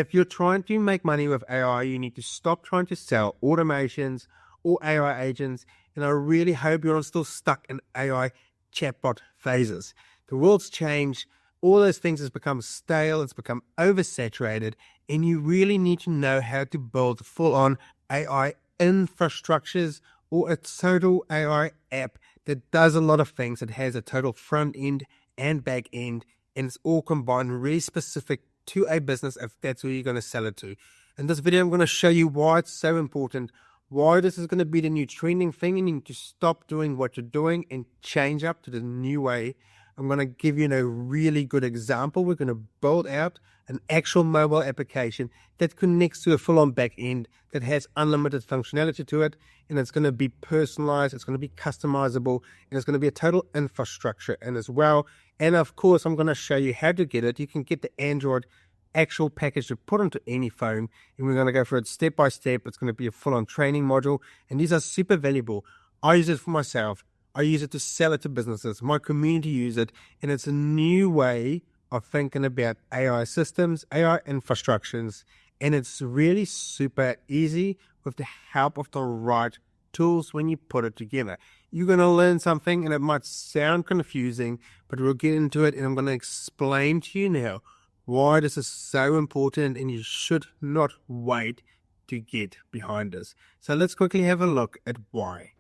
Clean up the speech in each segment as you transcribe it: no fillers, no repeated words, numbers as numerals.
If you're trying to make money with AI, you need to stop trying to sell automations or AI agents. And I really hope you're not still stuck in AI chatbot phases. The world's changed. All those things has become stale. It's become oversaturated. And you really need to know how to build full-on AI infrastructures or a total AI app that does a lot of things. It has a total front end and back end, and it's all combined really specific to a business if that's who you're going to sell it to. In this video, I'm going to show you why it's so important, why this is going to be the new trending thing, and you need to stop doing what you're doing and change up to the new way. I'm going to give you a really good example. We're going to build out an actual mobile application that connects to a full-on back end that has unlimited functionality to it, and it's going to be personalized, it's going to be customizable, and it's going to be a total infrastructure in as well. And of course, I'm going to show you how to get it. You can get the Android actual package to put onto any phone, and we're going to go through it step by step. It's going to be a full-on training module, and these are super valuable. I use it for myself. I use it to sell it to businesses. My community use it, and it's a new way of thinking about AI systems, AI infrastructures, and it's really super easy with the help of the right tools when you put it together. You're going to learn something, and it might sound confusing, but we'll get into it, and I'm going to explain to you now why this is so important, and you should not wait to get behind this. So let's quickly have a look at why.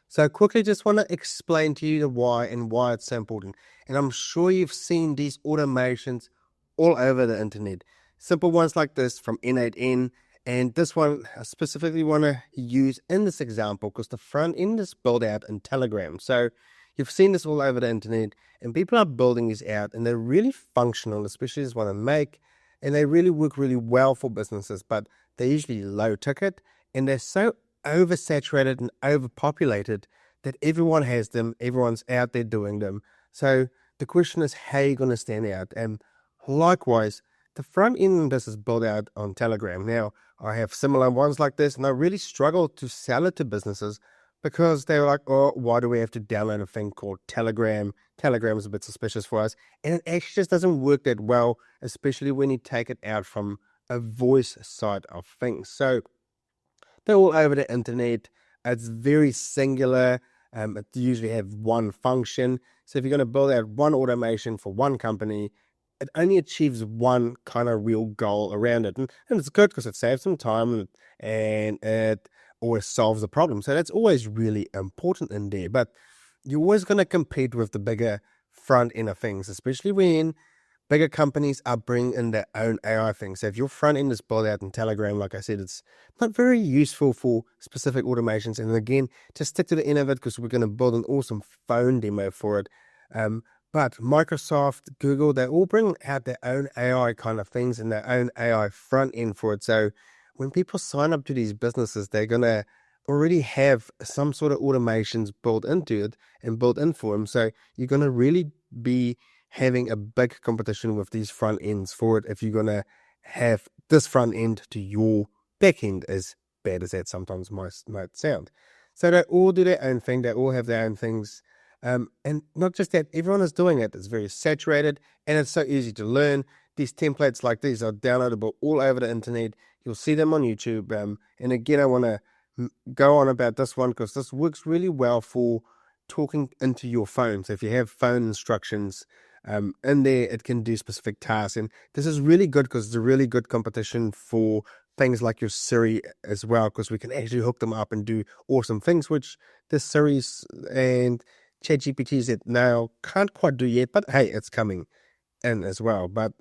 So quickly just want to explain to you the why and why it's so important. And I'm sure you've seen these automations all over the internet. Simple ones like this from N8N. And this one I specifically want to use in this example because the front end is built out in Telegram. So you've seen this all over the internet, and people are building these out, and they're really functional, especially as one to make, and they really work really well for businesses, but they're usually low ticket, and they're so oversaturated and overpopulated that everyone has them, everyone's out there doing them. So the question is, how are you going to stand out? And likewise, the front end of this is built out on Telegram. Now, I have similar ones like this, and I really struggle to sell it to businesses because they're like, oh, why do we have to download a thing called Telegram? Telegram is a bit suspicious for us, and it actually just doesn't work that well, especially when you take it out from a voice side of things. So they're all over the internet. It's very singular. It usually have one function. So if you're going to build out one automation for one company, it only achieves one kind of real goal around it. And it's good because it saves some time and it always solves the problem. So that's always really important in there. But you're always going to compete with the bigger front end of things, especially when bigger companies are bringing in their own AI things. So if your front end is built out in Telegram, like I said, it's not very useful for specific automations. And again, just stick to the end of it because we're going to build an awesome phone demo for it. But Microsoft, Google, they all bring out their own AI kind of things and their own AI front end for it. So when people sign up to these businesses, they're going to already have some sort of automations built into it and built in for them. So you're going to really be having a big competition with these front ends for it if you're going to have this front end to your back end, as bad as that sometimes might sound. So they all do their own thing. They all have their own things. And not just that, everyone is doing it. It's very saturated, and it's so easy to learn. These templates like these are downloadable all over the internet. You'll see them on YouTube. And again, I want to go on about this one because this works really well for talking into your phone. So if you have phone instructions in there, it can do specific tasks. And this is really good because it's a really good competition for things like your Siri as well, because we can actually hook them up and do awesome things, which the Siris and ChatGPTs now can't quite do yet, but hey, it's coming in as well. But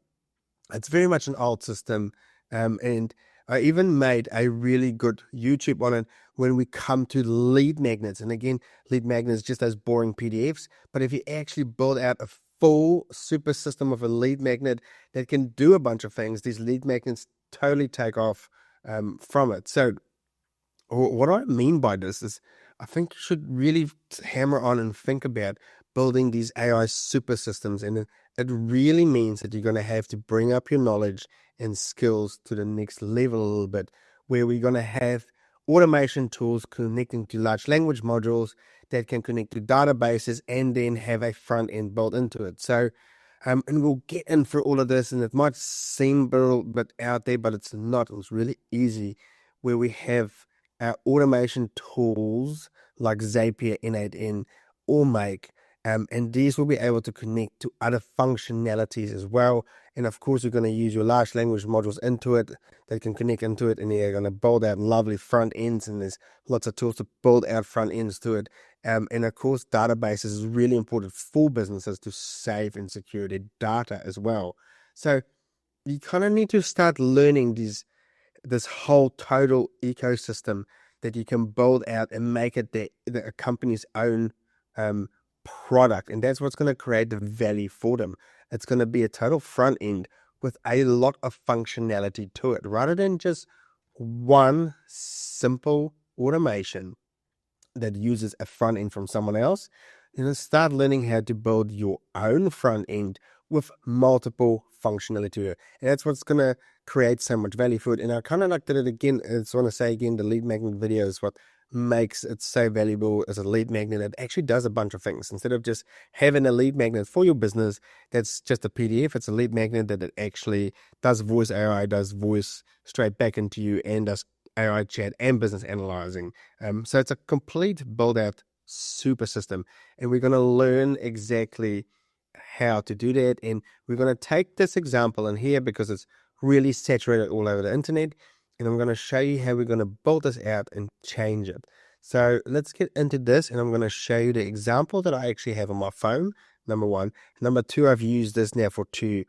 it's very much an old system, and I even made a really good YouTube on it when we come to lead magnets. And again, lead magnets just as boring PDFs, but if you actually build out a full super system of a lead magnet that can do a bunch of things, these lead magnets totally take off from it. So what I mean by this is I think you should really hammer on and think about building these AI super systems. And it really means that you're going to have to bring up your knowledge and skills to the next level a little bit, where we're going to have automation tools connecting to large language modules that can connect to databases and then have a front end built into it. So And we'll get in through all of this, and it might seem a little bit out there, but it's not. It's really easy, where we have our automation tools like Zapier, N8N, or Make, and these will be able to connect to other functionalities as well. And of course, you're going to use your large language modules into it that can connect into it, and you're going to build out lovely front ends, and there's lots of tools to build out front ends to it. And of course, databases is really important for businesses to save and secure their data as well. So you kind of need to start learning this whole total ecosystem that you can build out and make it the company's own product. And that's what's going to create the value for them. It's going to be a total front end with a lot of functionality to it, rather than just one simple automation that uses a front end from someone else. Start learning how to build your own front end with multiple functionality. And that's what's going to create so much value for it. And I kind of like did it again. I just want to say again, the lead magnet video is what makes it so valuable as a lead magnet. It actually does a bunch of things. Instead of just having a lead magnet for your business that's just a PDF, it's a lead magnet that it actually does voice AI, does voice straight back into you, and does AI chat and business analyzing. So it's a complete build out super system, and we're going to learn exactly how to do that. And we're going to take this example in here because it's really saturated all over the internet, and I'm going to show you how we're going to build this out and change it. So let's get into this, and I'm going to show you the example that I actually have on my phone, number one. Number two, I've used this now for two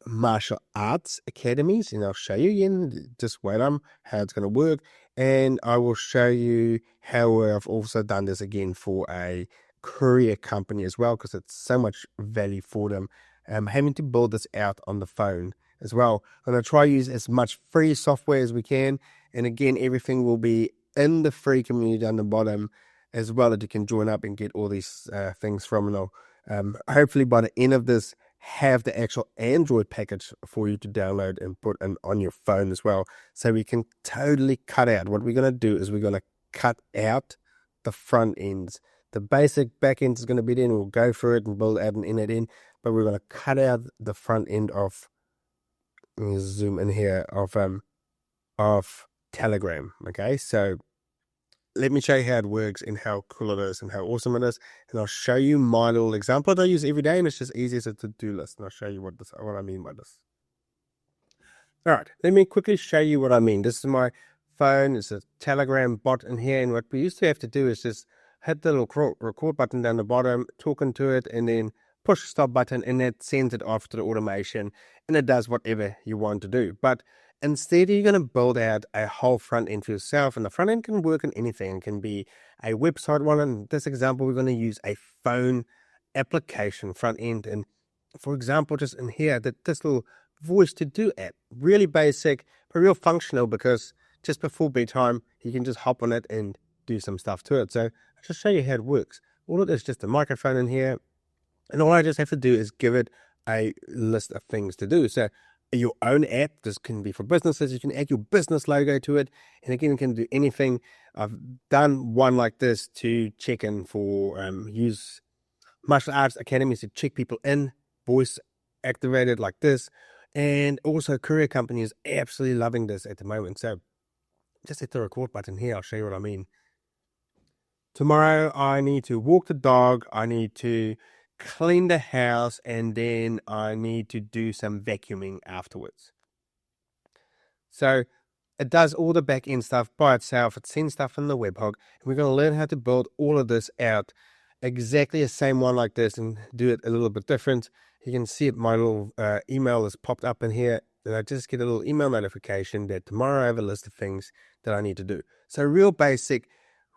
martial arts academies, and I'll show you again, just wait on how it's going to work. And I will show you how I've also done this again for a courier company as well, because it's so much value for them. Having to build this out on the phone as well. I'm going to try to use as much free software as we can. And again, everything will be in the free community down the bottom as well, that you can join up and get all these things from. And I'll hopefully by the end of this have the actual Android package for you to download and put in on your phone as well. So we can totally cut out. What we're going to do is we're going to cut out the front ends. The basic back end is going to be there, and we'll go through it and build out an init in, but we're going to cut out the front end of, let me zoom in here, of Telegram. Okay, so let me show you how it works and how cool it is and how awesome it is. And I'll show you my little example that I use every day, and it's just easy as a to-do list. And I'll show you what I mean by this. All right, let me quickly show you what I mean. This is my phone. It's a Telegram bot in here, and what we used to have to do is just hit the little record button down the bottom, talk into it, and then push the stop button, and that sends it off to the automation, and it does whatever you want to do. But instead, you're going to build out a whole front end for yourself, and the front end can work on anything. It can be a website one. In this example, we're going to use a phone application front end. And for example, just in here, this little voice to do app, really basic, but real functional, because just before bedtime, you can just hop on it and do some stuff to it. So I'll just show you how it works. All it is just a microphone in here, and all I just have to do is give it a list of things to do. So your own app, this can be for businesses. You can add your business logo to it, and again, it can do anything. I've done one like this to check in for use martial arts academies to check people in, voice activated like this. And also courier company is absolutely loving this at the moment. So just hit the record button here. I'll show you what I mean. Tomorrow I need to walk the dog, I need to clean the house, and then I need to do some vacuuming afterwards. So it does all the back end stuff by itself. It sends stuff in the webhook, and we're going to learn how to build all of this out exactly the same one like this and do it a little bit different. You can see it, my little email has popped up in here, and I just get a little email notification that tomorrow I have a list of things that I need to do. So real basic,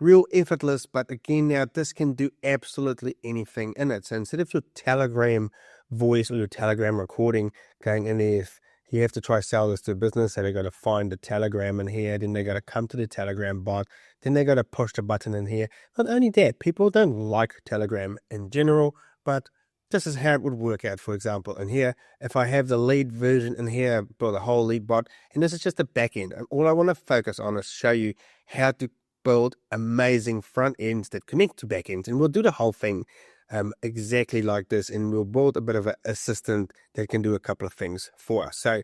real effortless, but again, now this can do absolutely anything in it. So instead of your Telegram voice or your Telegram recording going in there, if you have to try sell this to a business, so they got to find the Telegram in here, then they got to come to the Telegram bot, then they got to push the button in here. Not only that, people don't like Telegram in general, but this is how it would work out. For example, in here, if I have the lead version in here, build a whole lead bot, and this is just the back end. And all I want to focus on is show you how to build amazing front ends that connect to back ends, and we'll do the whole thing exactly like this, and we'll build a bit of an assistant that can do a couple of things for us. So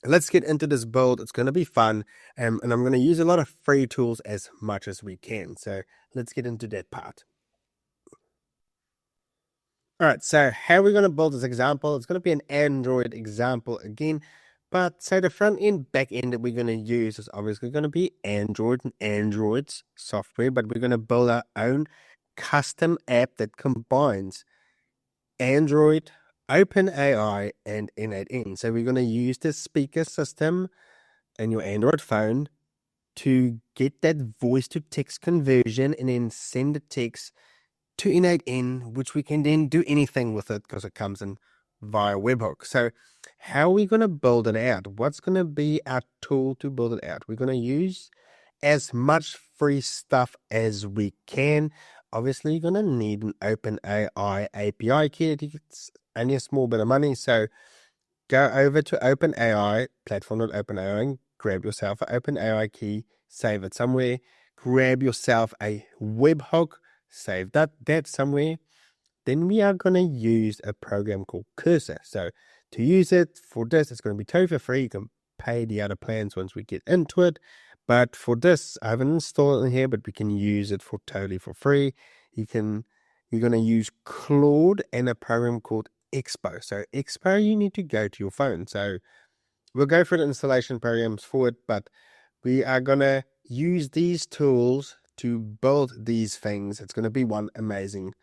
let's get into this build. It's going to be fun, and I'm going to use a lot of free tools as much as we can. So let's get into that part. All right, so how are we going to build this example? It's going to be an Android example again, but so the front end, back end that we're going to use is obviously going to be Android and Android's software, but we're going to build our own custom app that combines Android, OpenAI, and N8N. So we're going to use the speaker system in your Android phone to get that voice to text conversion and then send the text to N8N, which we can then do anything with it because it comes in via webhook. So how are we going to build it out? What's going to be our tool to build it out? We're going to use as much free stuff as we can. Obviously, you're going to need an OpenAI API key. It's only a small bit of money. So go over to OpenAI, platform.openai, and grab yourself an OpenAI key, save it somewhere, grab yourself a webhook, save that somewhere. Then we are going to use a program called Cursor. So to use it for this, it's going to be totally for free. You can pay the other plans once we get into it. But for this, I haven't installed it in here, but we can use it for totally for free. You're going to use Claude and a program called Expo. So Expo, you need to go to your phone. So we'll go through the installation programs for it, but we are going to use these tools to build these things. It's going to be one amazing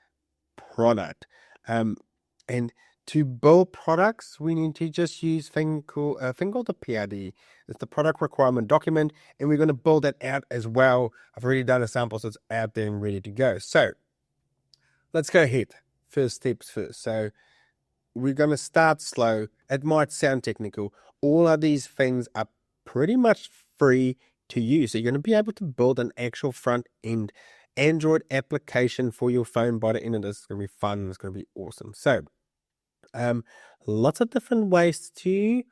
product. And to build products, we need to just use a thing called the PRD. It's the product requirement document, and we're going to build that out as well. I've already done a sample, so it's out there and ready to go. So let's go ahead. First steps first. So we're going to start slow. It might sound technical. All of these things are pretty much free to use. So you're going to be able to build an actual front end Android application for your phone by the end of this. It's going to be fun. It's going to be awesome. So lots of different ways to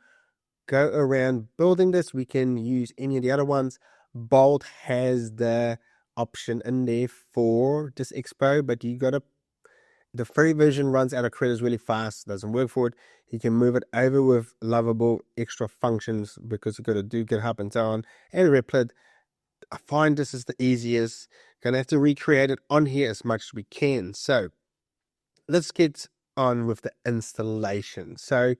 go around building this. We can use any of the other ones. Bolt has the option in there for this Expo, but you got to, the free version runs out of credits really fast, doesn't work for it. You can move it over with lovable extra functions because you've got to do GitHub and so on, and Replit. I find this is the easiest. Gonna have to recreate it on here as much as we can. So let's get on with the installation. So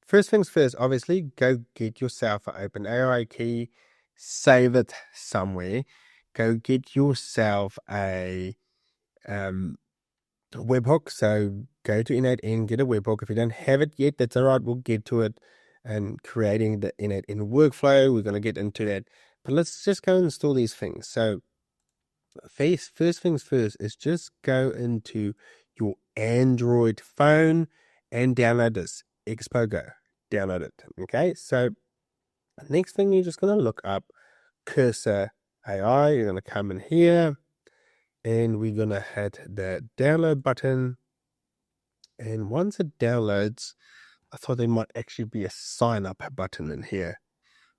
first things first, obviously, go get yourself an OpenAI key, save it somewhere. Go get yourself a webhook. So go to N8N, get a webhook. If you don't have it yet, that's all right. We'll get to it and creating the N8N workflow. We're going to get into that. But let's just go and install these things. So first things first is just go into your Android phone and download this Expo Go. Download it. Okay. So next thing, you're just going to look up Cursor AI. You're going to come in here and we're going to hit the download button. And once it downloads, I thought there might actually be a sign up button in here,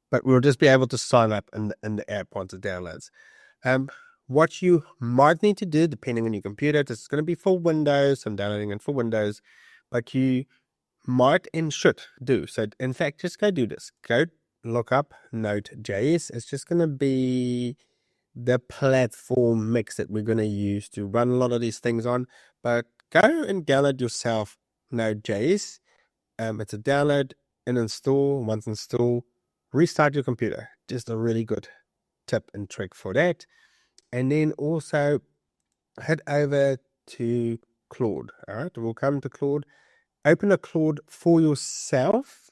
but we'll just be able to sign up in the app once it downloads. What you might need to do, depending on your computer, this is going to be for Windows. I'm downloading it for Windows, but you might and should do. So in fact, just go do this. Go look up Node.js. It's just going to be the platform mix that we're going to use to run a lot of these things on. But go and download yourself Node.js. It's a download and install. Once installed, restart your computer. Just a really good tip and trick for that. And then also head over to Claude. All right, we'll come to Claude. Open a Claude for yourself,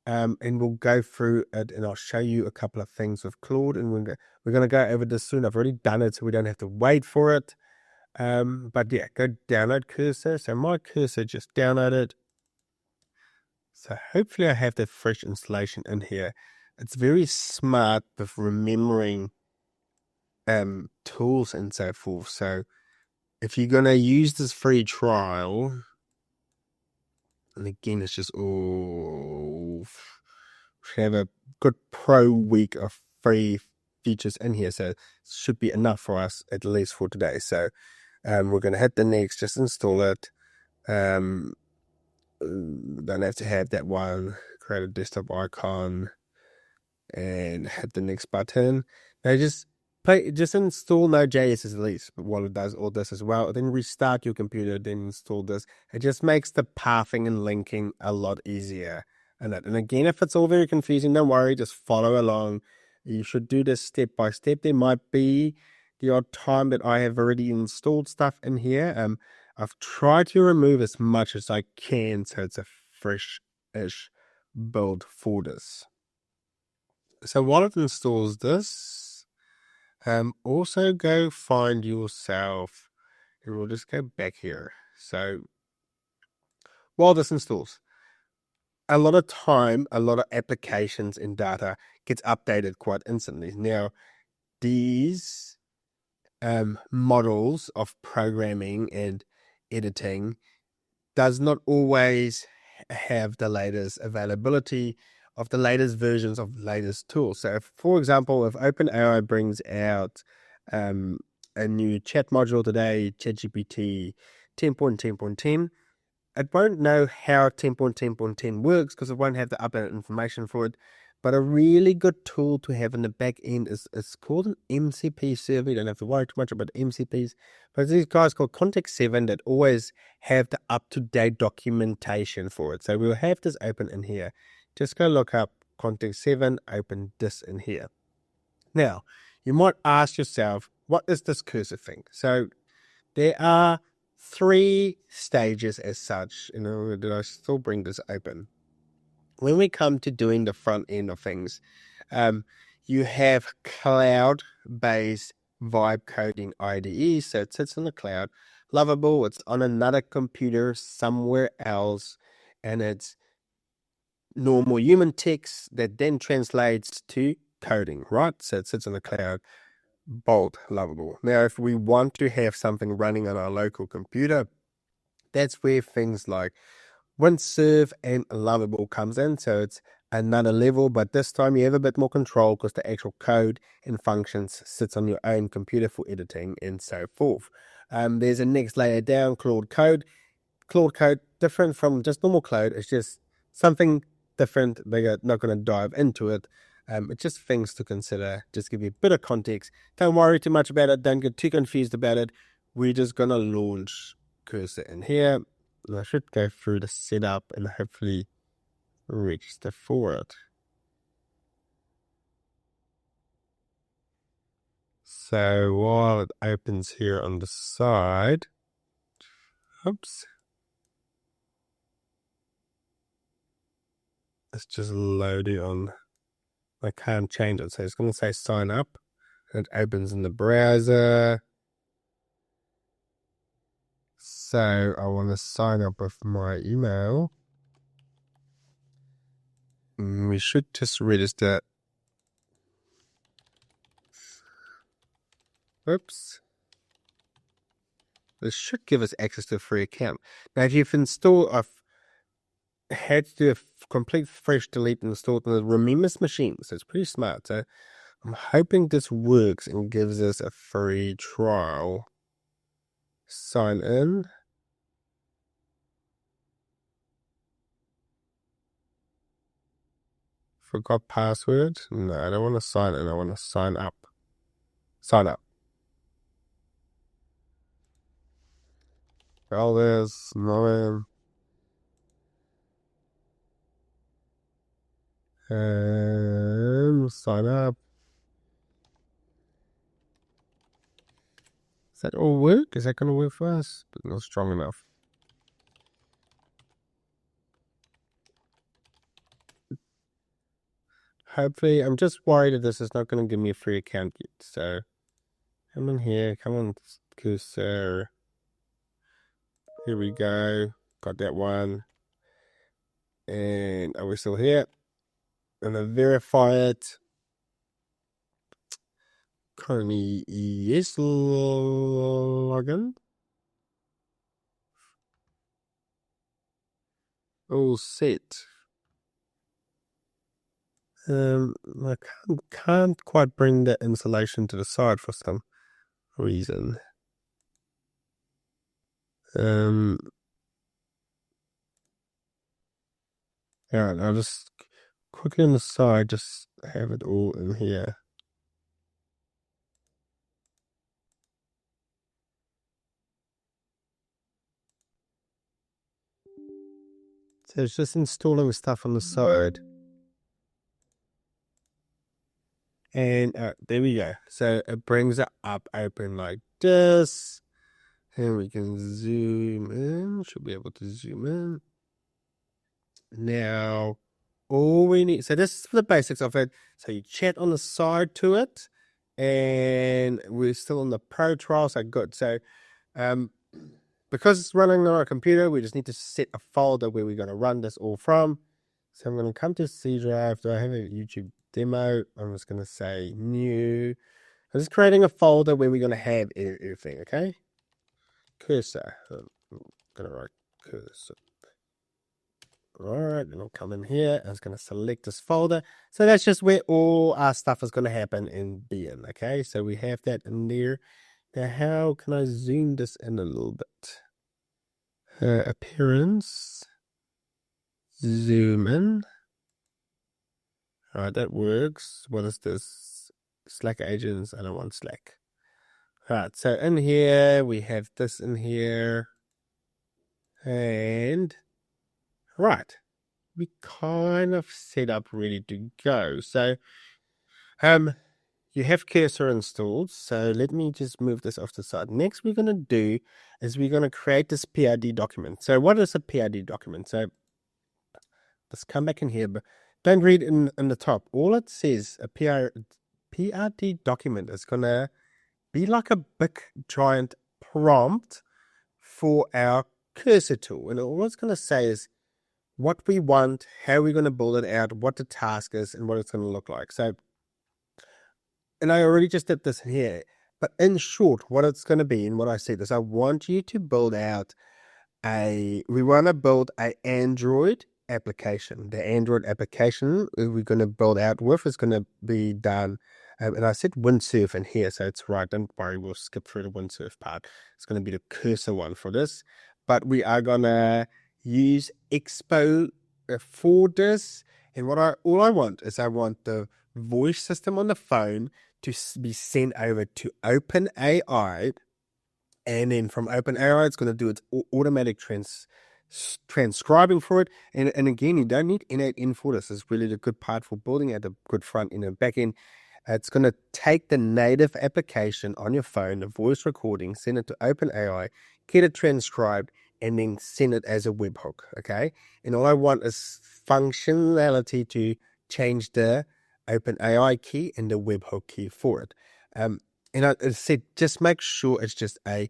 and we'll go through it, and I'll show you a couple of things with Claude, and we're going to go over this soon. I've already done it, so we don't have to wait for it. But yeah, go download Cursor. So my Cursor just downloaded. So hopefully I have the fresh installation in here. It's very smart with remembering tools and so forth. So if you're going to use this free trial, and again, it's just have a good pro week of free features in here. So it should be enough for us, at least for today. So We're going to hit the next, just install it. Don't have to have that one. Create a desktop icon and hit the next button. Now just install Node.js at least while it does all this as well. Then restart your computer, then install this. It just makes the pathing and linking a lot easier. And again, if it's all very confusing, don't worry, just follow along. You should do this step by step. There might be the odd time that I have already installed stuff in here. I've tried to remove as much as I can so it's a fresh-ish build for this. So while it installs this, also go find yourself, and we'll just go back here. So while this installs, a lot of time, a lot of applications and data gets updated quite instantly. Now, these models of programming and editing does not always have the latest availability of the latest versions of the latest tools. So, for example, if OpenAI brings out a new chat module today, ChatGPT 10.10.10, it won't know how 10.10.10 works because it won't have the updated information for it. But a really good tool to have in the back end is called an MCP server. You don't have to worry too much about MCPs. But these guys called Context 7 that always have the up-to-date documentation for it. So we'll have this open in here. Just go look up Context 7, open this in here. Now, you might ask yourself, what is this cursor thing? So there are 3 stages as such. Did I still bring this open? When we come to doing the front end of things, you have cloud-based vibe coding IDE. So it sits in the cloud. Lovable, it's on another computer somewhere else, and it's normal human text that then translates to coding, right? So it sits in the cloud. Bold, lovable. Now, if we want to have something running on our local computer, that's where things like Windsurf and Lovable comes in. So it's another level, but this time you have a bit more control because the actual code and functions sits on your own computer for editing and so forth. There's a next layer down, Claude Code. Claude Code, different from just normal code. It's just something different. They're not going to dive into it. It's just things to consider. Just give you a bit of context. Don't worry too much about it. Don't get too confused about it. We're just going to launch cursor in here. And I should go through the setup and hopefully register for it. So while it opens here on the side, oops. It's just loading on. I can't change it. So it's going to say sign up. It opens in the browser. So I want to sign up with my email. We should just register. Oops. This should give us access to a free account. Now, if you've installed, I've had to do a complete fresh delete and install it on the Remembrance machine. So it's pretty smart. So I'm hoping this works and gives us a free trial. Sign in. Forgot password? No, I don't want to sign in. I want to sign up. Sign up. All this, no. And sign up. Does that all work? Is that going to work for us? But not strong enough. Hopefully, I'm just worried that this is not going to give me a free account yet. So, come in here. Come on, cursor. Here we go. Got that one. And are we still here? And then verify it. Currently, yes, login. All set. I can't quite bring that installation to the side for some reason. All right, I'll just quickly on the side, just have it all in here. So it's just installing stuff on the side. And there we go. So it brings it up open like this. And we can zoom in. Should be able to zoom in. Now, all we need, so this is for the basics of it. So you chat on the side to it. And we're still on the pro trial, so good. So because it's running on our computer, we just need to set a folder where we're going to run this all from. So I'm going to come to C drive. Do I have a YouTube demo? I'm just going to say new. I'm just creating a folder where we're going to have everything, okay? Cursor. I'm going to write cursor. All right, then I'll come in here. I'm just going to select this folder. So that's just where all our stuff is going to happen and be in, okay? So we have that in there. Now, how can I zoom this in a little bit? Appearance. Zoom in. All right, that works. What is this? Slack agents. I don't want Slack. All right, so in here, we have this in here. And, right, we kind of set up ready to go. So, you have cursor installed. So let me just move this off the side. Next, we're going to do is we're going to create this PID document. So what is a PID document? So let's come back in here, but don't read in the top. All it says, a PID document is going to be like a big giant prompt for our cursor tool. And all it's going to say is what we want, how we're going to build it out, what the task is, and what it's going to look like. So, and I already just did this here, but in short, what it's going to be and what I said is I want you to build out we want to build an Android application. The Android application we're going to build out with is going to be done. And I said windsurf in here, so it's right. Don't worry, we'll skip through the windsurf part. It's going to be the cursor one for this. But we are going to use Expo for this. And all I want is I want the voice system on the phone to be sent over to OpenAI. And then from OpenAI, it's going to do its automatic transcribing for it. And again, you don't need N8N for this. It's really the good part for building out a good front end and back end. It's going to take the native application on your phone, the voice recording, send it to OpenAI, get it transcribed, and then send it as a webhook, okay? And all I want is functionality to change the OpenAI key and the webhook key for it. And I said, just make sure it's just a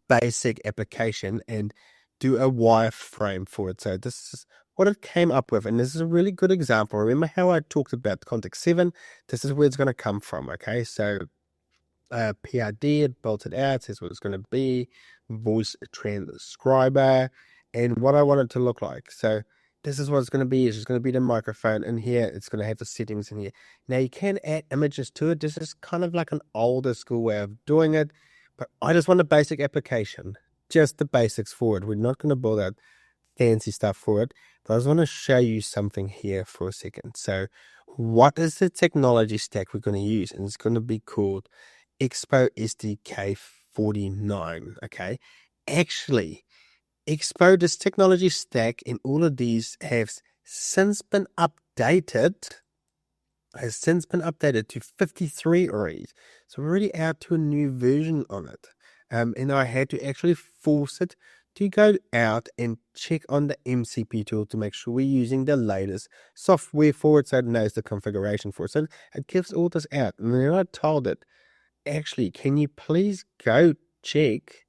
basic application and do a wireframe for it. So this is what it came up with. And this is a really good example. Remember how I talked about context 7? This is where it's going to come from. Okay. So PID, it built it out, says what it's going to be, voice transcriber, and what I want it to look like. So this is what it's going to be. It's just going to be the microphone in here. It's going to have the settings in here. Now you can add images to it. This is kind of like an older school way of doing it, but I just want a basic application, just the basics for it. We're not going to build out fancy stuff for it, but I just want to show you something here for a second. So what is the technology stack we're going to use? And it's going to be called Expo SDK 49. Okay. Actually, Expo, this technology stack, and all of these have since been updated. Has since been updated to 53 already. So we're already out to a new version on it. And I had to actually force it to go out and check on the MCP tool to make sure we're using the latest software for it, so it knows the configuration for it. So it gives all this out. And then I told it, actually, can you please go check?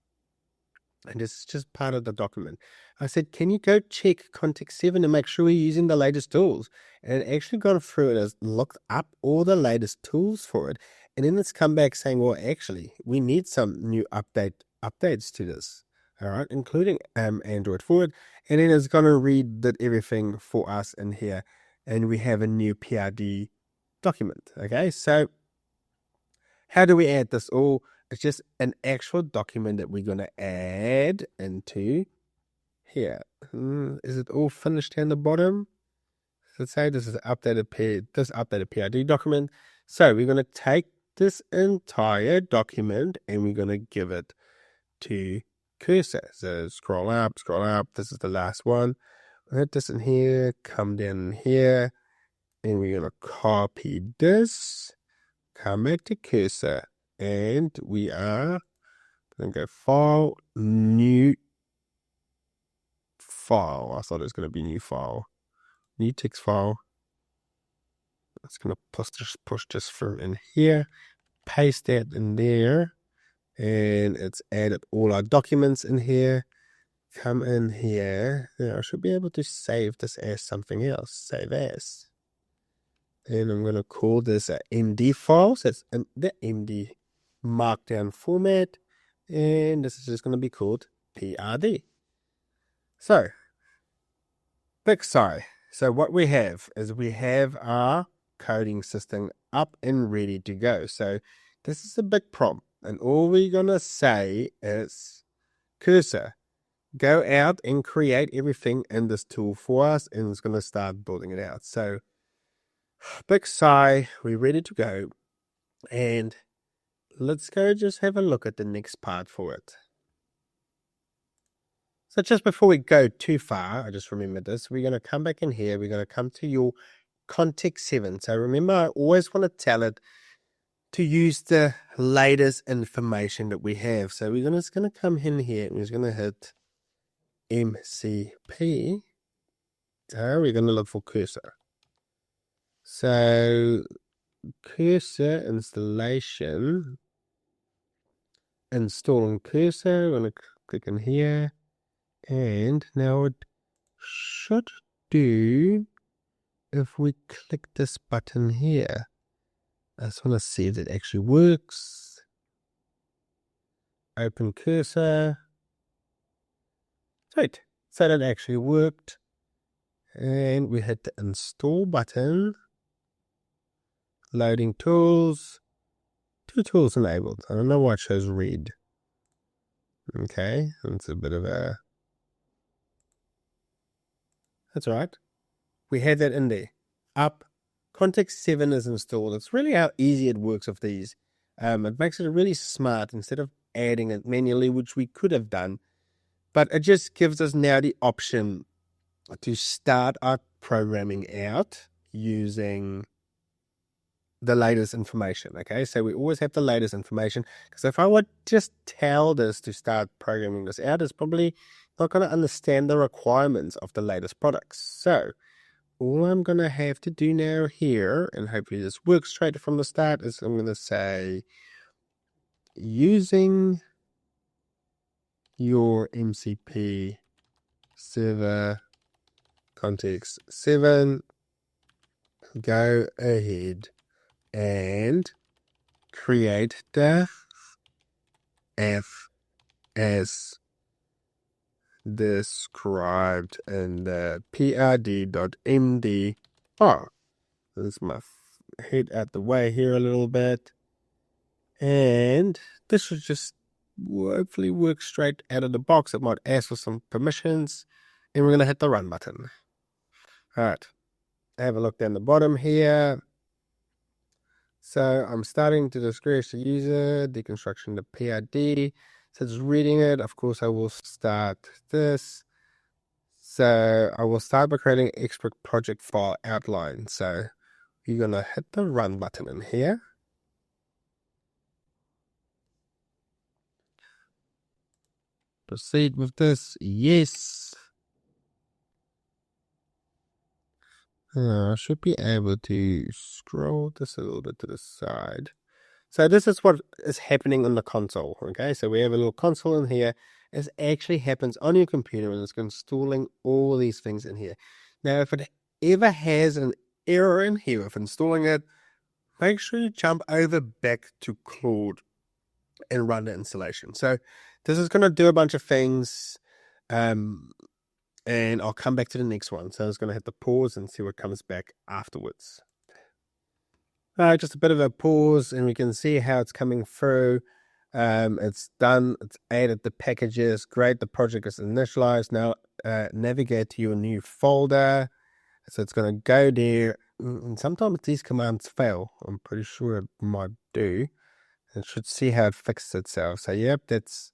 And this is just part of the document. I said, can you go check context 7 and make sure we're using the latest tools? And it actually gone through it, has looked up all the latest tools for it. And then it's come back saying, well, actually, we need some new updates to this. All right, including Android for it. And then it's going to read that everything for us in here. And we have a new PID document. Okay, so how do we add this all? It's just an actual document that we're going to add into here. Is it all finished down the bottom? Let's say this is updated PID document. So we're going to take this entire document and we're going to give it to cursor. So scroll up. This is the last one. Put this in here, come down here, and we're going to copy this, come back to cursor, and we are going to go File, New File. I thought it was going to be New File. New text file. It's going to push this through in here, paste that in there, and it's added all our documents in here. Come in here. Now I should be able to save this as something else. Save as. And I'm going to call this a MD file. So it's in the MD markdown format. And this is just going to be called PRD. So, big sigh. So what we have is we have our coding system up and ready to go. So this is a big prompt. And all we're going to say is, cursor, go out and create everything in this tool for us. And it's going to start building it out. So big sigh, we're ready to go. And let's go just have a look at the next part for it. So just before we go too far, I just remembered this, we're going to come back in here. We're going to come to your context 7. So remember, I always want to tell it to use the latest information that we have. So we're just going to come in here and we're just going to hit MCP. So we're going to look for cursor. So cursor installation, installing cursor. I'm going to click in here. And now it should do if we click this button here. I just want to see if it actually works. Open cursor. Right. So that actually worked. And we hit the install button. Loading tools. 2 tools enabled. I don't know why it shows red. Okay. It's a bit of a... That's all right. We had that in there. Up. Context 7 is installed. It's really how easy it works with these. It makes it really smart instead of adding it manually, which we could have done. But it just gives us now the option to start our programming out using the latest information. Okay, so we always have the latest information, because if I would just tell this to start programming this out, it's probably not going to understand the requirements of the latest products. So all I'm going to have to do now here, and hopefully this works straight from the start, is I'm going to say, using your MCP server context 7, go ahead and create the F as described in the prd.md. There's my head out the way here a little bit, and this should just hopefully work straight out of the box. It might ask for some permissions, and we're going to hit the run button. All right, have a look down the bottom here. So I'm starting to discourage the user, deconstruction the PID. So it's reading it. Of course, I will start this. So I will start by creating an expert project file outline. So you're going to hit the run button in here. Proceed with this. Yes. I should be able to scroll this a little bit to the side. So this is what is happening on the console, okay? So we have a little console in here. It actually happens on your computer, and it's installing all these things in here. Now, if it ever has an error in here of installing it, make sure you jump over back to Claude and run the installation. So this is going to do a bunch of things, and I'll come back to the next one. So I was going to hit the pause and see what comes back afterwards. Just a bit of a pause, and we can see how it's coming through. It's done. It's added the packages. Great. The project is initialized. Now navigate to your new folder. So it's going to go there. And sometimes these commands fail. I'm pretty sure it might do. It should see how it fixes itself. So yep, that's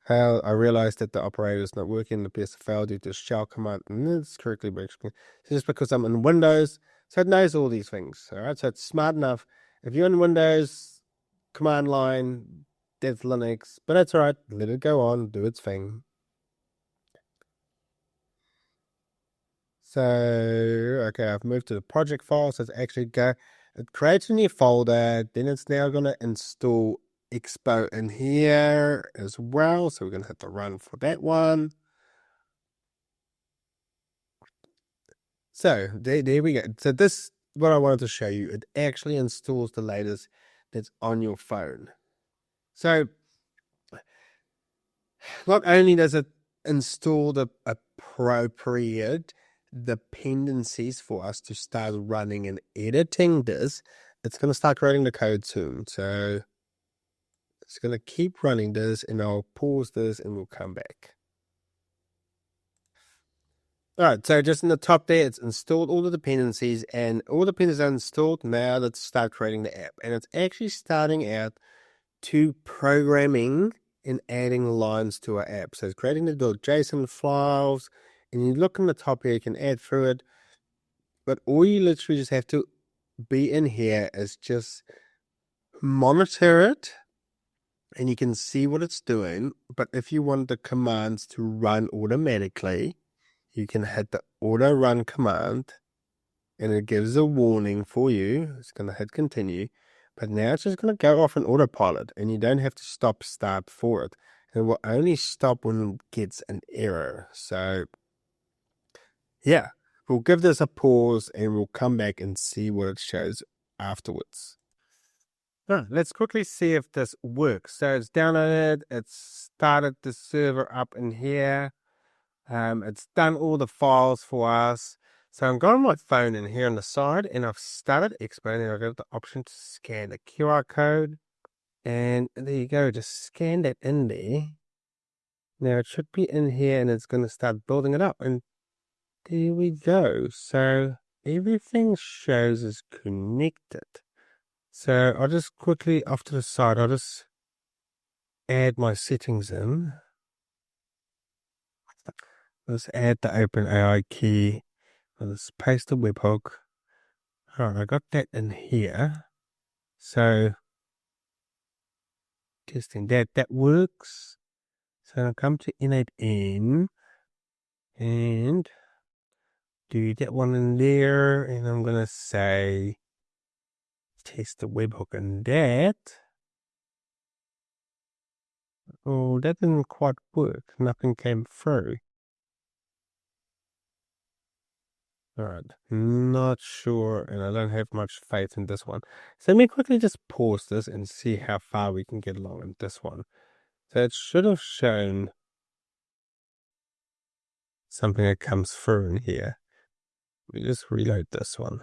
how I realized that the operator is not working. The PS failed due to shell command. And it's correctly explained. So just because I'm in Windows, so it knows all these things. All right. So it's smart enough. If you're in Windows command line, that's Linux, but that's all right. Let it go on, do its thing. So, okay, I've moved to the project file. So it's actually it creates a new folder. Then it's now going to install Expo in here as well. So we're going to hit the run for that one. So there we go. So this, what I wanted to show you, it actually installs the latest that's on your phone. So not only does it install the appropriate dependencies for us to start running and editing this, it's going to start writing the code soon. So it's going to keep running this, and I'll pause this and we'll come back. All right, so just in the top there, it's installed all the dependencies, and all the dependencies are installed. Now let's start creating the app. And it's actually starting out to programming and adding lines to our app. So it's creating the .json files, and you look in the top here, you can add through it. But all you literally just have to be in here is just monitor it, and you can see what it's doing. But if you want the commands to run automatically, you can hit the auto run command, and it gives a warning for you. It's going to hit continue, but now it's just going to go off an autopilot, and you don't have to start for it. And it will only stop when it gets an error. So yeah, we'll give this a pause and we'll come back and see what it shows afterwards. Let's quickly see if this works. So it's downloaded, it's started the server up in here. It's done all the files for us. So I'm going on my phone in here on the side, and I've started Expo, and I've got the option to scan the QR code. And there you go, just scan that in there. Now it should be in here, and it's going to start building it up. And there we go. So everything shows is connected. So I'll just quickly, off to the side, I'll just add my settings in. Let's add the OpenAI key. Let's paste the webhook. All right, I got that in here. So testing that works. So I'll come to N8N and do that one in there, and I'm gonna say test the webhook in that. Oh, that didn't quite work. Nothing came through. All right, not sure, and I don't have much faith in this one. So let me quickly just pause this and see how far we can get along in this one. So it should have shown something that comes through in here. We just reload this one.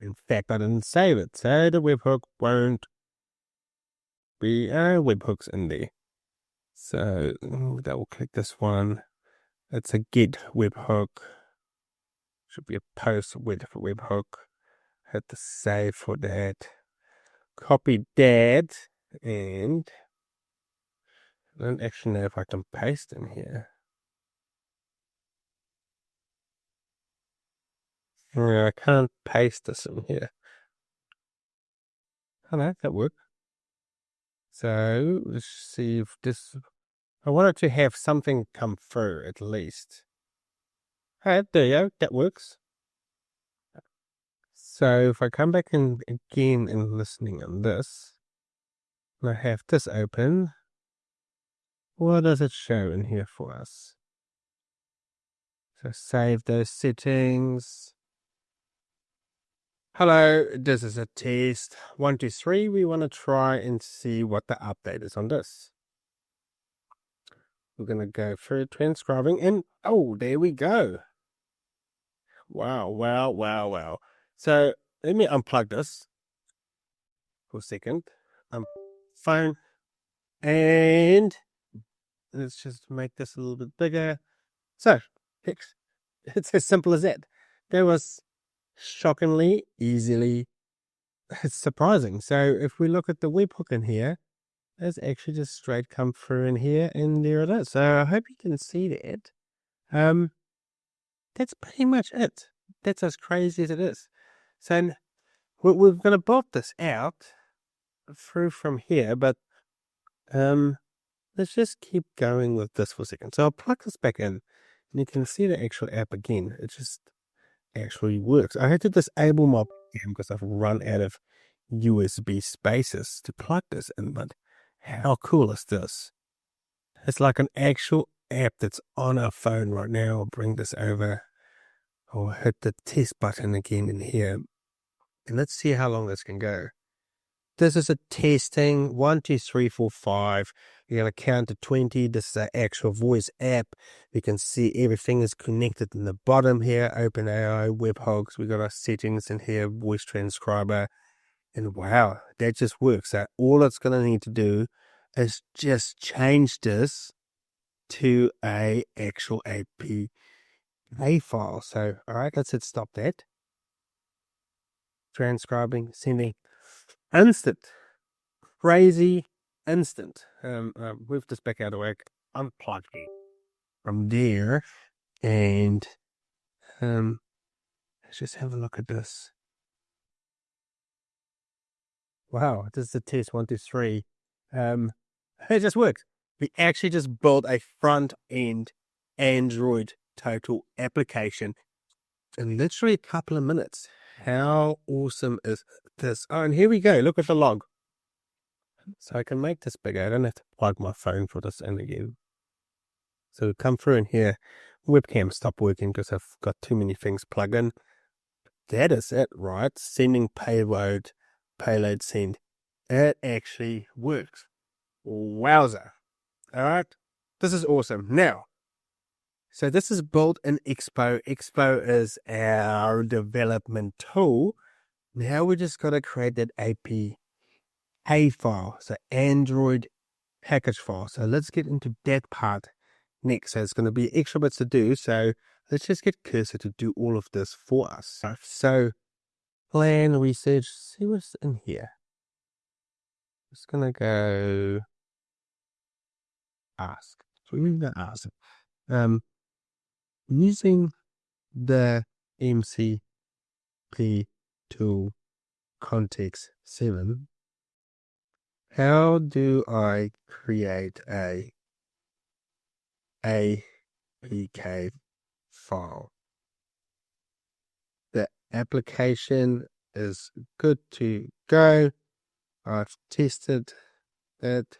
In fact, I didn't save it, so the webhook won't be webhooks in there. So double click this one. It's a get webhook. Should be a post webhook. Hit the save for that. Copy that, and I don't actually know if I can paste in here. I can't paste this in here. Oh no, that worked. So let's see if this. I wanted to have something come through at least. Hey, there you go. That works. So if I come back in again and listening on this, and I have this open, what does it show in here for us? So save those settings. Hello, this is a test 1, 2, 3. We want to try and see what the update is on this. We're going to go through transcribing, and oh, there we go. Wow. So let me unplug this for a second. phone. And let's just make this a little bit bigger. So, it's as simple as that. That was shockingly, easily surprising. So if we look at the webhook in here, it's actually just straight come through in here, and there it is. So I hope you can see that. That's pretty much it. That's as crazy as it is. So we're going to build this out through from here, but let's just keep going with this for a second. So I'll plug this back in, and you can see the actual app again. It just actually works. I had to disable my webcam because I've run out of USB spaces to plug this in, but how cool is this? It's like an actual app that's on our phone right now. I'll bring this over. I'll hit the test button again in here, and let's see how long this can go. This is a testing 1, 2, 3, 4, 5. You're going to count to 20. This is an actual voice app. You can see everything is connected in the bottom here. OpenAI, webhooks. We got our settings in here, voice transcriber. And wow, that just works. So all it's going to need to do is just change this to a actual APK file. So, all right, let's hit stop that. Transcribing, sending, instant. Crazy instant. Move this back out of work, unplug it from there, and let's just have a look at this. Wow, this is the test 1, 2, 3. It just works. We actually just built a front end Android total application in literally a couple of minutes. How awesome is this? Oh, and here we go. Look at the log. So I can make this bigger. I don't have to plug my phone for this in again. So come through in here. Webcam stopped working because I've got too many things plugged in. That is it, right? Sending payload send. It actually works. Wowza. All right. This is awesome. Now, so this is built in Expo. Expo is our development tool. Now we just got to create that APK file. So Android package file. So let's get into that part next. So it's going to be extra bits to do. So let's just get Cursor to do all of this for us. So plan, research, see what's in here. Just going to go ask. So we're going to ask. Using the MCP tool context 7, how do I create a APK file? The application is good to go. I've tested it.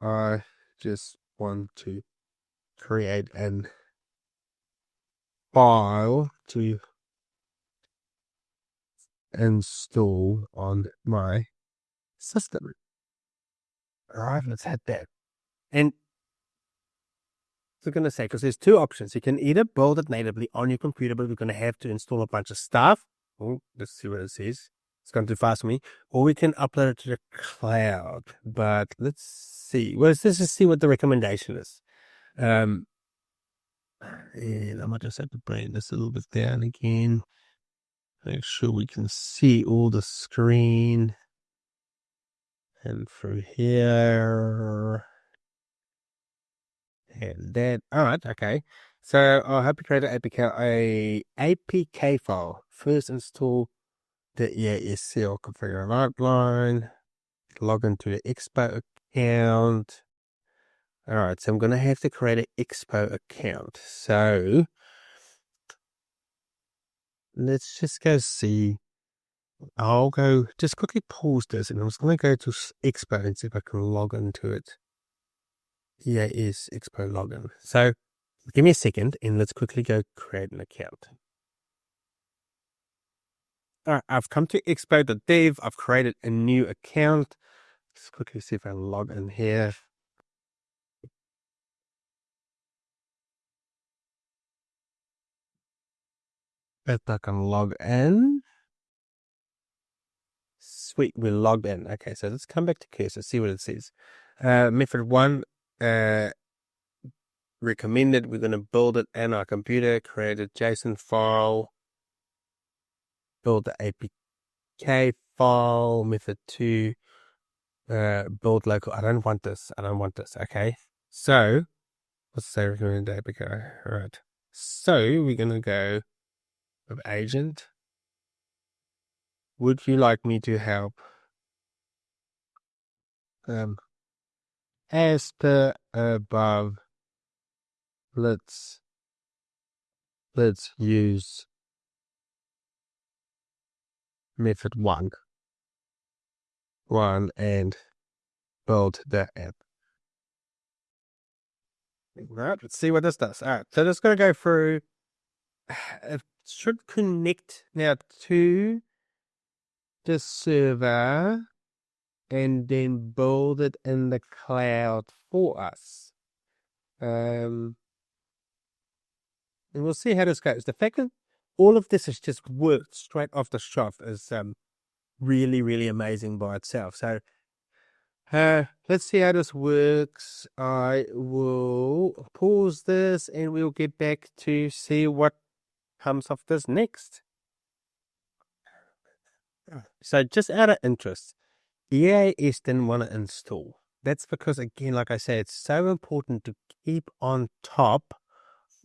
I just want to create an file to install on my system. All right, let's hit that. And we're going to say, because there's two options. You can either build it natively on your computer, but we're going to have to install a bunch of stuff. Oh, let's see what it says. It's gone too fast for me. Or we can upload it to the cloud. But let's see. Well, let's just see what the recommendation is. And I might just have to bring this a little bit down again. Make sure we can see all the screen. And through here. And that. All right, okay. So I'll have to create an APK file. First install the EASL configure outline. Log into the Expo account. All right, so I'm going to have to create an Expo account. So let's just go see. I'll go just quickly pause this, and I'm just going to go to Expo and see if I can log into it. Here is Expo login. So give me a second, and let's quickly go create an account. All right, I've come to expo.dev. I've created a new account. Let's quickly see if I log in here. If I can log in. Sweet, we're logged in. Okay, so let's come back to cursor, see what it says. Method 1, recommended. We're going to build it in our computer, create a JSON file, build the APK file. Method 2, build local. I don't want this. Okay, so let's say recommended APK. All right, so we're going to go with agent. Would you like me to help? As per above, let's use method 1 and build the app. Right, let's see what this does. All right, so just going to go through. It should connect now to the server and then build it in the cloud for us. And we'll see how this goes. The fact that all of this has just worked straight off the shelf is really, really amazing by itself. So let's see how this works. I will pause this and we'll get back to see what comes of this next. So just out of interest, EAS didn't want to install. That's because, again, like I said, it's so important to keep on top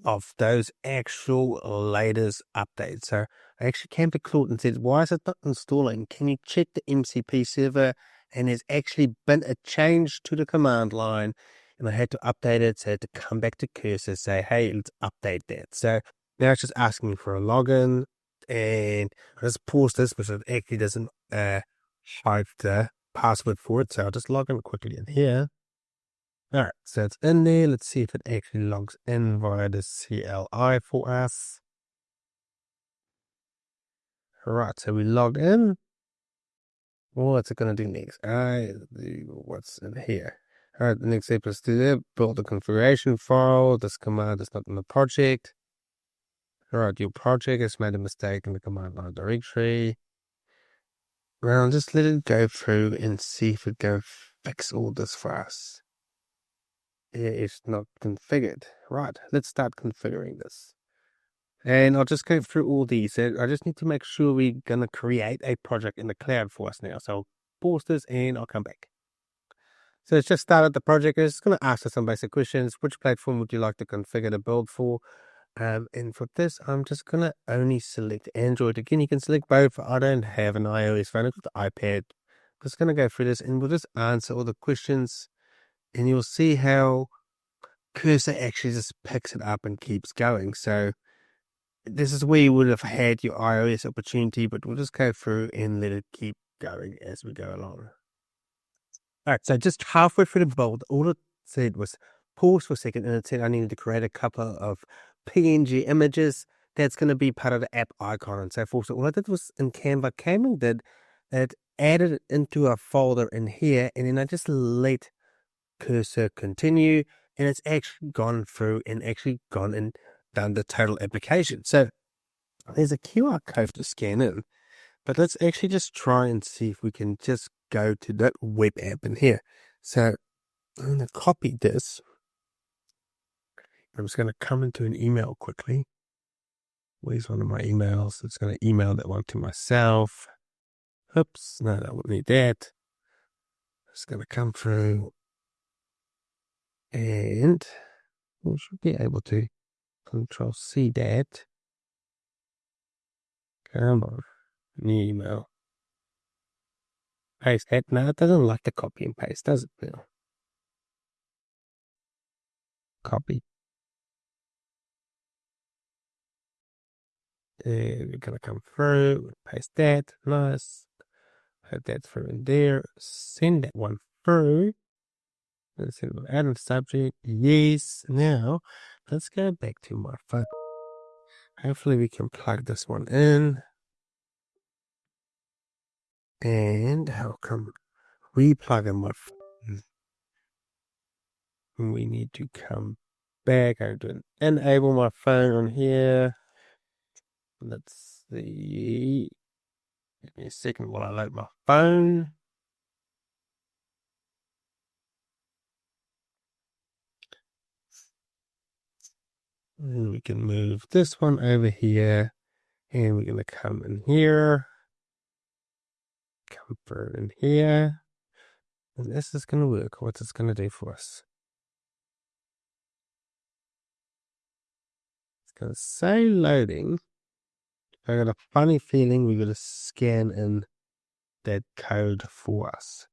of those actual latest updates. So I actually came to Claude and said, why is it not installing? Can you check the MCP server? And there's actually been a change to the command line, and I had to update it. So I had to come back to Cursor, say, hey, let's update that. So now it's just asking me for a login, and I just pause this because it actually doesn't hide the password for it. So I'll just log in quickly in here. All right, so it's in there. Let's see if it actually logs in via the CLI for us. All right, so we logged in. What's it going to do next? What's in here? All right, the next step is to build a configuration file. This command is not in the project. All right, your project has made a mistake in the command line directory. Well, just let it go through and see if it can fix all this for us. It's not configured. Right, let's start configuring this. And I'll just go through all these. I just need to make sure we're going to create a project in the cloud for us now. So I'll pause this and I'll come back. So it's just started the project. It's going to ask us some basic questions. Which platform would you like to configure the build for? And for this, I'm just going to only select Android. Again, you can select both. I don't have an iOS phone. I've got the iPad. I'm just going to go through this and we'll just answer all the questions. And you'll see how Cursor actually just picks it up and keeps going. So this is where you would have had your iOS opportunity, but we'll just go through and let it keep going as we go along. All right, so just halfway through the build, all it said was pause for a second, and it said I needed to create a couple of PNG images that's going to be part of the app icon and so forth. So all I did was in Canva came and did it, added it into a folder in here, and then I just let Cursor continue, and it's actually gone through and actually gone and done the total application. So there's a QR code to scan in, but let's actually just try and see if we can just go to that web app in here. So I'm going to copy this. I'm just going to come into an email quickly. Where's one of my emails? It's going to email that one to myself. Oops, no, I won't need that. It's going to come through and we should be able to Control C that. Come on, new email. Paste that. No, it doesn't like to copy and paste, does it, Bill? Copy. And we're going to come through, paste that. Nice. Put that through in there. Send that one through. Let's see, we'll add a subject. Yes. Now, let's go back to my phone. Hopefully, we can plug this one in. And how come we plug in my phone? We need to come back. I'm going to enable my phone on here. Let's see. Let me second while I load my phone. And we can move this one over here. And we're going to come in here. Come through in here. And this is going to work. What's this going to do for us? It's going to say loading. I got a funny feeling we're going to scan in that code for us.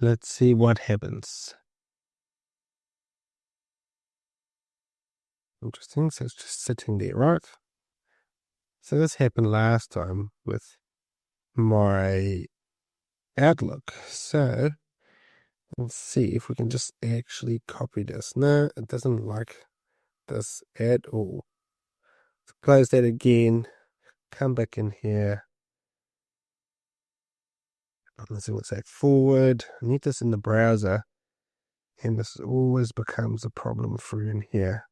Let's see what happens. Interesting. So it's just sitting there, right? So this happened last time with my Outlook. So let's see if we can just actually copy this. No, it doesn't like this at all. Close that again. Come back in here. Let's see what's that forward. I need this in the browser. And this always becomes a problem through in here.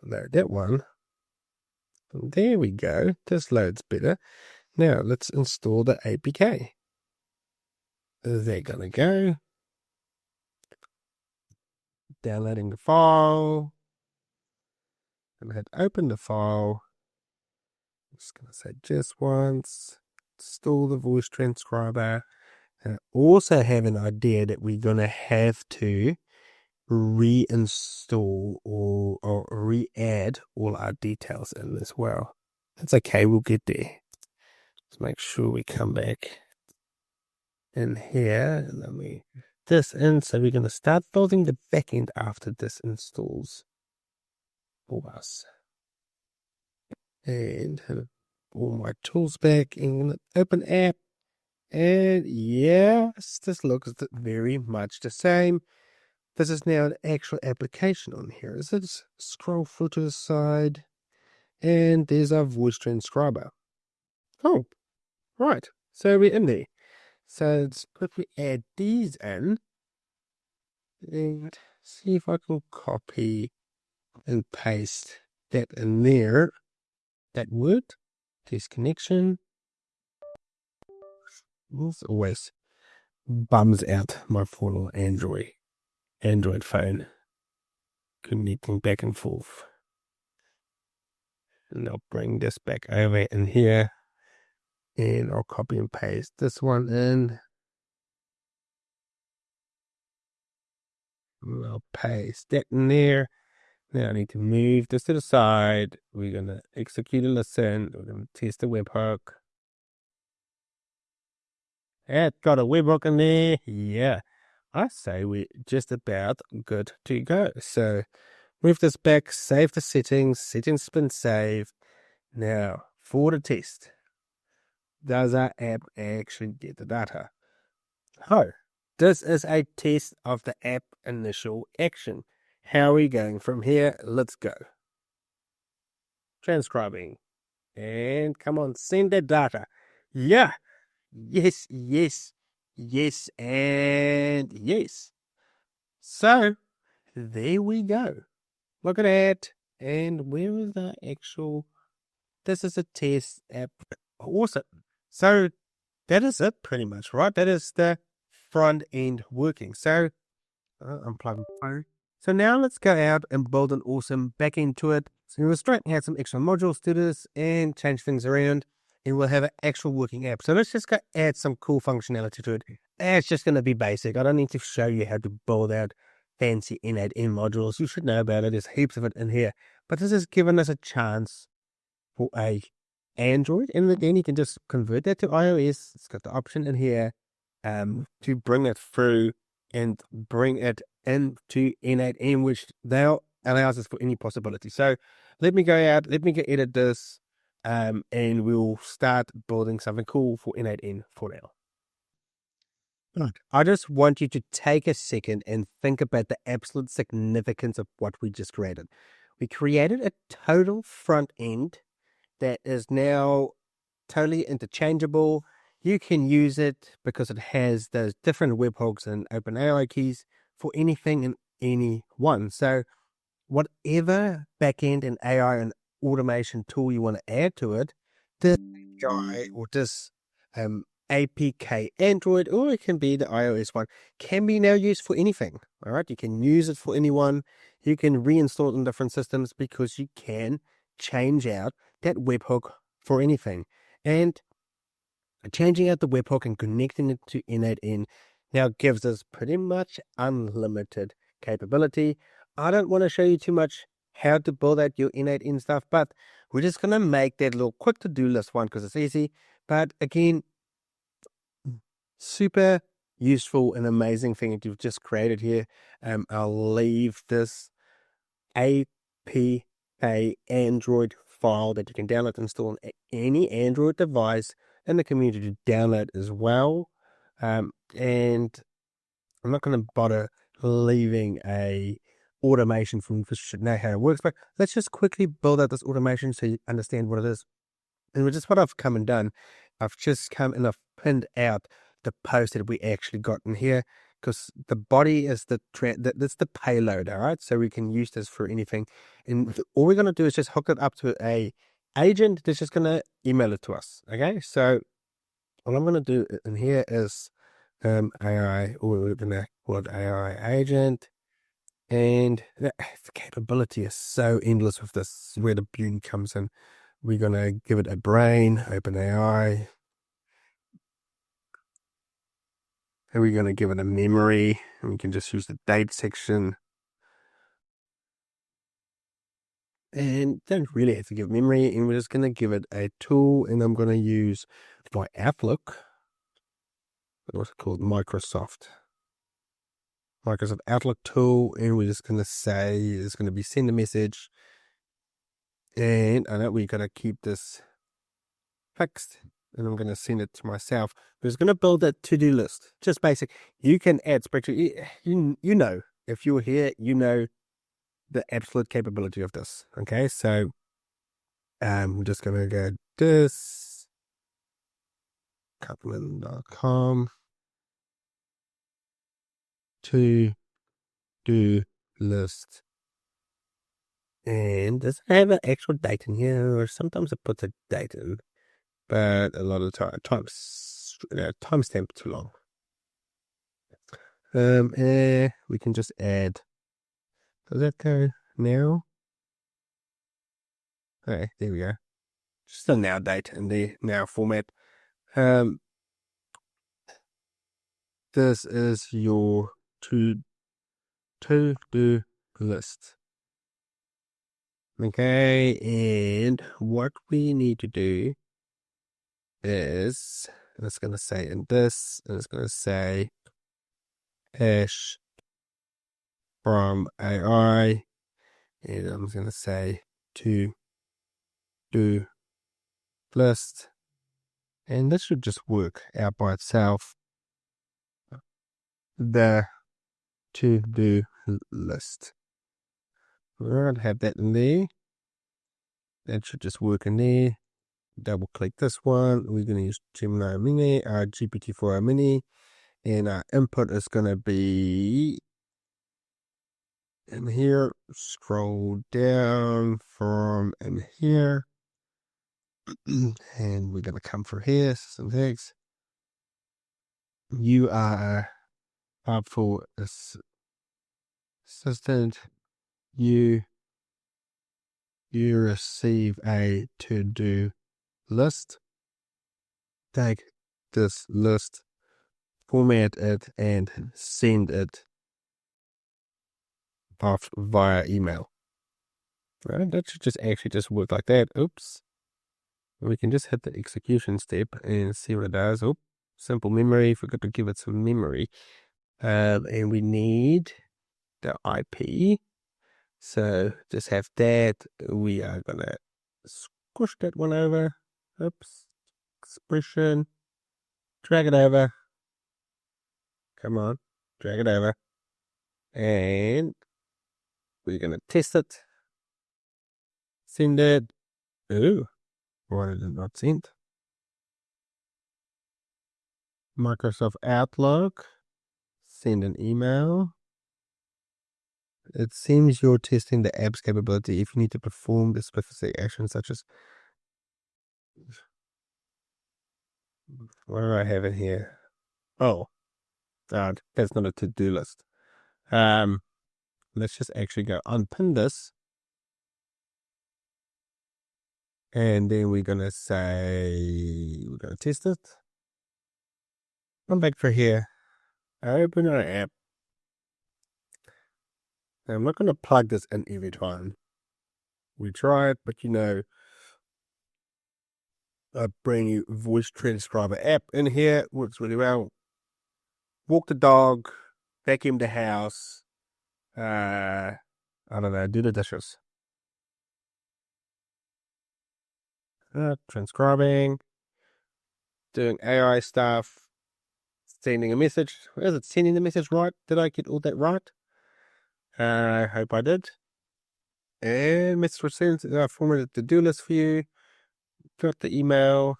Load that one. And there we go. This loads better. Now let's install the APK. They're gonna go. Downloading the file. And hit open the file. I'm just gonna say just once. Install the voice transcriber. And I also have an idea that we're gonna have to reinstall or re-add all our details in as well. That's okay, we'll get there. Let's make sure we come back in here and then we this in. So we're going to start building the backend after this installs for us. And have all my tools back and open app. And yes, this looks very much the same. This is now an actual application on here. So let's scroll through to the side. And there's our voice transcriber. Oh, right. So we're in there. So let's quickly add these in. And see if I can copy and paste that in there. That would. Test connection. This always bums out my poor little Android phone. Connecting back and forth. And I'll bring this back over in here. And I'll copy and paste this one in. I'll paste that in there. Now I need to move this to the side. We're going to execute a listen. We're going to test the webhook. It's got a webhook in there. Yeah. I say we're just about good to go. So move this back, save the settings. Settings been saved. Now for the test. Does our app actually get the data? Oh, this is a test of the app initial action. How are we going from here? Let's go. Transcribing. And come on, send that data. Yeah. Yes, yes, yes, and yes. So, there we go. Look at that. And where is the actual... This is a test app. Awesome. So, that is it pretty much, right? That is the front end working. So, unplug my phone. So now let's go out and build an awesome back end to it. So we'll straight add some extra modules to this and change things around, and we'll have an actual working app. So let's just go add some cool functionality to it. It's just going to be basic. I don't need to show you how to build out fancy in-add-in modules. You should know about it. There's heaps of it in here. But this has given us a chance for a Android, and then you can just convert that to iOS. It's got the option in here to bring it through and bring it into in-add-in, which now allows us for any possibility. So let me go out, let me go edit this, and we'll start building something cool for in-add-in for now. Right. I just want you to take a second and think about the absolute significance of what we just created. We created a total front end that is now totally interchangeable. You can use it because it has those different webhooks and OpenAI keys for anything and anyone. So whatever backend and AI and automation tool you want to add to it, this API or this APK Android, or it can be the iOS one, can be now used for anything. All right, you can use it for anyone. You can reinstall it on different systems because you can change out that webhook for anything. And changing out the webhook and connecting it to N8N now gives us pretty much unlimited capability. I don't want to show you too much how to build out your N8N stuff, but we're just going to make that little quick to-do list one because it's easy. But again, super useful and amazing thing that you've just created here. I'll leave this APK Android file that you can download and install on any Android device in the community to download as well. And I'm not going to bother leaving a automation from this should know how it works, but let's just quickly build out this automation so you understand what it is. And which is what I've come and done. I've just come and I've pinned out the post that we actually got in here because the body is that's the payload, all right? So we can use this for anything. And all we're going to do is just hook it up to a agent that's just going to email it to us, okay? So what I'm going to do in here is AI, or we're going to call it AI agent. And the capability is so endless with this, where the beauty comes in. We're going to give it a brain, open AI. And we're going to give it a memory. And we can just use the date section. And don't really have to give memory. And we're just going to give it a tool. And I'm going to use my Outlook. What's it called? Microsoft Outlook tool. And we're just going to say it's going to be send a message. And I know we're going to keep this fixed. And I'm going to send it to myself. We're just going to build a to-do list. Just basic. You can add spreadsheet. You know, if you're here, you know the absolute capability of this. Okay, so we're just going to go this Coupland.com to-do list. And does it have an actual date in here? Or sometimes it puts a date in. But a lot of timestamp too long. We can just add. Does that go now? Okay, there we go. Just a now date in the now format. This is your to-do list. Okay, and what we need to do is, and it's going to say in this, and it's going to say hash from AI, and I'm going to say to do list, and this should just work out by itself. The to do list. We're going to have that in there. That should just work in there. Double click this one. We're going to use Gemini Mini, our GPT-4 Mini, and our input is going to be in here. Scroll down from in here, and we're going to come for here. Some text. You are up for assistant. You receive a to-do list. Take this list, format it, and send it off via email. Right? That should just actually just work like that. Oops. We can just hit the execution step and see what it does. Oh, simple memory. Forgot to give it some memory. And we need the IP. So just have that. We are gonna squish that one over. Oops. Expression. Drag it over. Come on. Drag it over. And we're gonna test it. Send it. Ooh. Why did it not send? Microsoft Outlook. Send an email. It seems you're testing the app's capability if you need to perform the specific actions such as, what do I have in here? Oh, that's not a to-do list. Let's just actually go unpin this. And then we're going to say, we're going to test it. Come back for here. Open our app. Now, I'm not going to plug this in every time we try it, but a brand new voice transcriber app in here works really well. Walk the dog, vacuum the house, I don't know, do the dishes. Transcribing, doing AI stuff, sending a message. Is it sending the message right? Did I get all that right? I hope I did. And message was sent, formatted to-do list for you. Got the email,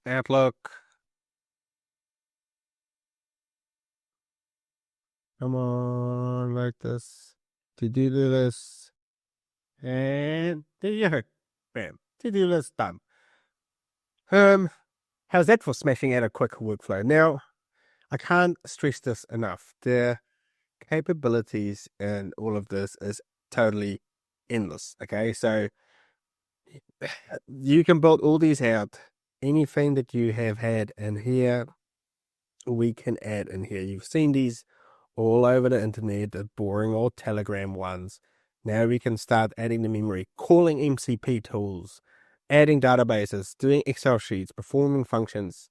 Outlook. Come on, like this. To-do list. And there you go. Bam. To-do list done. How's that for smashing out a quick workflow? Now, I can't stress this enough. The capabilities in all of this is totally endless. Okay, so you can build all these out. Anything that you have had in here, we can add in here. You've seen these all over the internet, the boring old Telegram ones. Now we can start adding the memory, calling MCP tools, adding databases, doing Excel sheets, performing functions.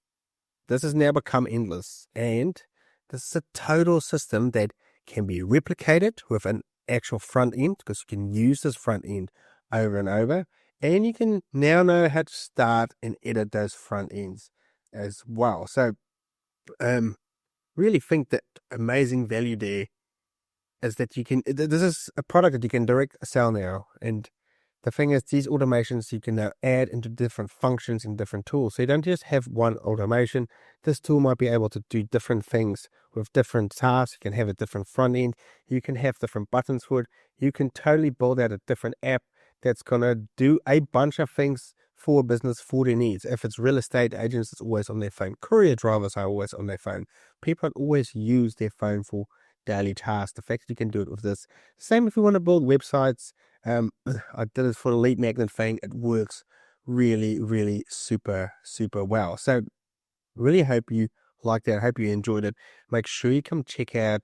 This has now become endless, and this is a total system that can be replicated with an actual front end, because you can use this front end over and over, and you can now know how to start and edit those front ends as well. So really think that amazing value there is that you can, this is a product that you can direct sell now. And the thing is, these automations you can now add into different functions and different tools. So you don't just have one automation. This tool might be able to do different things with different tasks. You can have a different front end. You can have different buttons for it. You can totally build out a different app that's going to do a bunch of things for a business, for their needs. If it's real estate agents, it's always on their phone. Courier drivers are always on their phone. People always use their phone for daily tasks. The fact that you can do it with this. Same if you want to build websites. I did it for the lead magnet thing. It works really, really super, super well. So really hope you liked that. I hope you enjoyed it. Make sure you come check out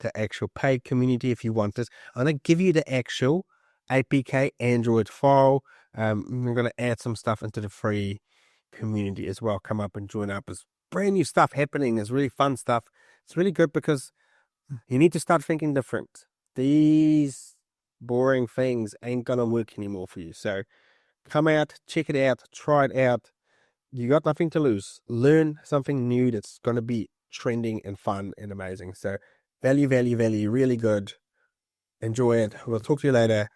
the actual paid community if you want this. I'm going to give you the actual APK Android file. I'm going to add some stuff into the free community as well. Come up and join up. There's brand new stuff happening. There's really fun stuff. It's really good because you need to start thinking different. These boring things ain't gonna work anymore for you. So come out, check it out, try it out. You got nothing to lose. Learn something new that's gonna be trending and fun and amazing. So value, really good. Enjoy it. We'll talk to you later.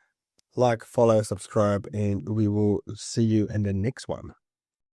Like, follow, subscribe, and we will see you in the next one.